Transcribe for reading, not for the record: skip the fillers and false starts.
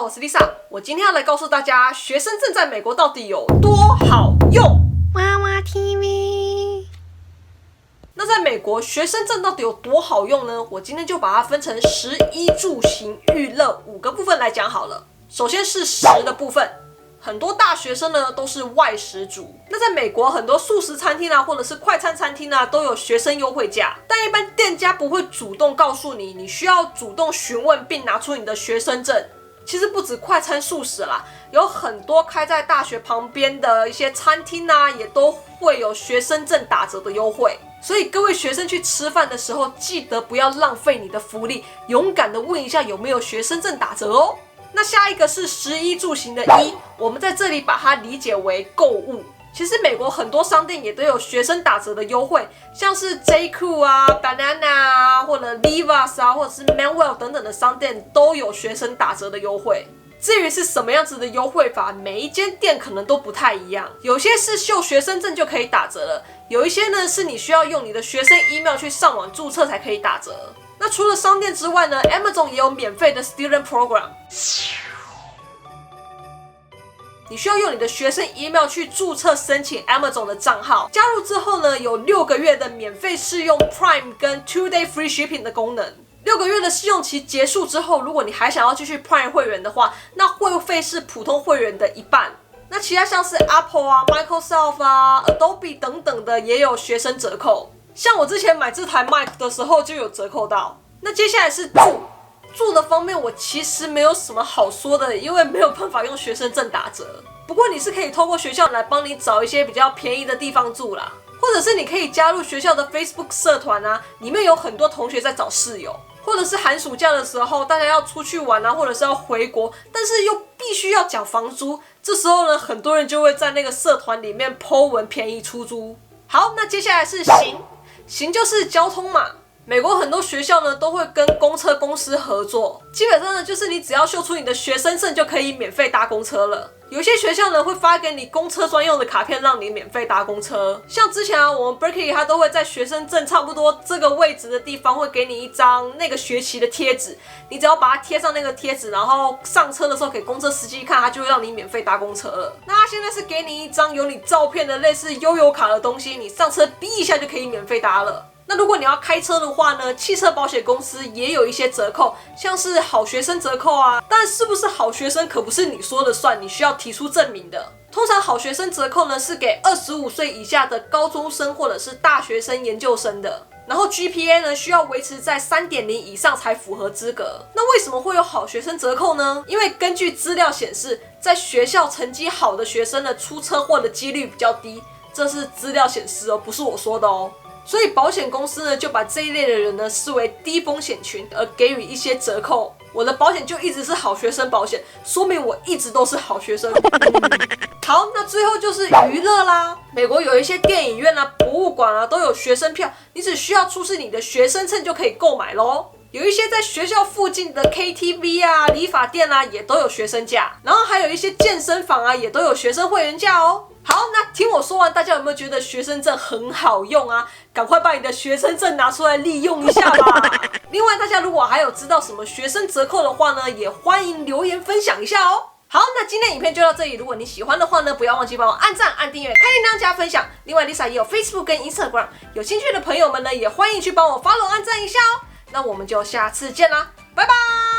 我是 Lisa， 我今天要来告诉大家，学生证在美国到底有多好用。娃娃 TV。那在美国，学生证到底有多好用呢？我今天就把它分成食衣住行娱乐5个部分来讲好了。首先是食的部分，很多大学生呢都是外食族。那在美国，很多素食餐厅啊，或者是快餐餐厅啊，都有学生优惠价，但一般店家不会主动告诉你，你需要主动询问并拿出你的学生证。其实不止快餐素食啦，有很多开在大学旁边的一些餐厅啊，也都会有学生证打折的优惠。所以各位学生去吃饭的时候，记得不要浪费你的福利，勇敢的问一下有没有学生证打折哦。那下一个是食衣住行的衣，我们在这里把它理解为购物。其实美国很多商店也都有学生打折的优惠，像是 J.Crew 啊、Banana 啊，或者 Levi's 啊，或者是 Manuel 等等的商店都有学生打折的优惠。至于是什么样子的优惠法，每一间店可能都不太一样。有些是秀学生证就可以打折了，有一些呢是你需要用你的学生 email 去上网注册才可以打折。那除了商店之外呢 ，Amazon 也有免费的 Student Program。你需要用你的学生 email 去注册申请 Amazon 的账号，加入之后呢，有6个月的免费试用 Prime 跟 2-day free shipping 的功能。6个月的试用期结束之后，如果你还想要继续 Prime 会员的话，那会费是普通会员的1半。那其他像是 Apple 啊、Microsoft 啊、Adobe 等等的也有学生折扣。像我之前买这台 Mac 的时候就有折扣到。那接下来是住的方面，我其实没有什么好说的，因为没有办法用学生证打折。不过你是可以透过学校来帮你找一些比较便宜的地方住啦，或者是你可以加入学校的 Facebook 社团啊，里面有很多同学在找室友，或者是寒暑假的时候大家要出去玩啊，或者是要回国，但是又必须要缴房租，这时候呢，很多人就会在那个社团里面 po 文便宜出租。好，那接下来是行就是交通嘛。美国很多学校呢都会跟公车公司合作，基本上呢就是你只要秀出你的学生证就可以免费搭公车了。有些学校呢会发给你公车专用的卡片，让你免费搭公车。像之前我们 Berkeley 它都会在学生证差不多这个位置的地方会给你一张那个学期的贴纸，你只要把它贴上那个贴纸，然后上车的时候给公车司机看，它就会让你免费搭公车了。那它现在是给你一张有你照片的类似悠游卡的东西，你上车逼一下就可以免费搭了。那如果你要开车的话呢，汽车保险公司也有一些折扣，像是好学生折扣啊，但是不是好学生可不是你说了算，你需要提出证明的。通常好学生折扣呢是给25岁以下的高中生或者是大学生研究生的，然后 GPA 呢需要维持在 3.0 以上才符合资格。那为什么会有好学生折扣呢？因为根据资料显示，在学校成绩好的学生呢出车祸的几率比较低，这是资料显示哦，不是我说的哦。所以保险公司呢就把这一类的人呢视为低风险群，而给予一些折扣。我的保险就一直是好学生保险，说明我一直都是好学生。好，那最后就是娱乐啦。美国有一些电影院啊、博物馆啊都有学生票，你只需要出示你的学生证就可以购买咯。有一些在学校附近的 KTV 啊、理发店啊也都有学生价，然后还有一些健身房啊也都有学生会员价哦。好，那听我说完，大家有没有觉得学生证很好用啊？赶快把你的学生证拿出来利用一下吧。另外，大家如果还有知道什么学生折扣的话呢，也欢迎留言分享一下哦。好，那今天影片就到这里。如果你喜欢的话呢，不要忘记帮我按赞、按订阅、开铃铛、加分享。另外 ，Lisa 也有 Facebook 跟 Instagram， 有兴趣的朋友们呢，也欢迎去帮我 follow 按赞一下哦。那我们就下次见啦，拜拜。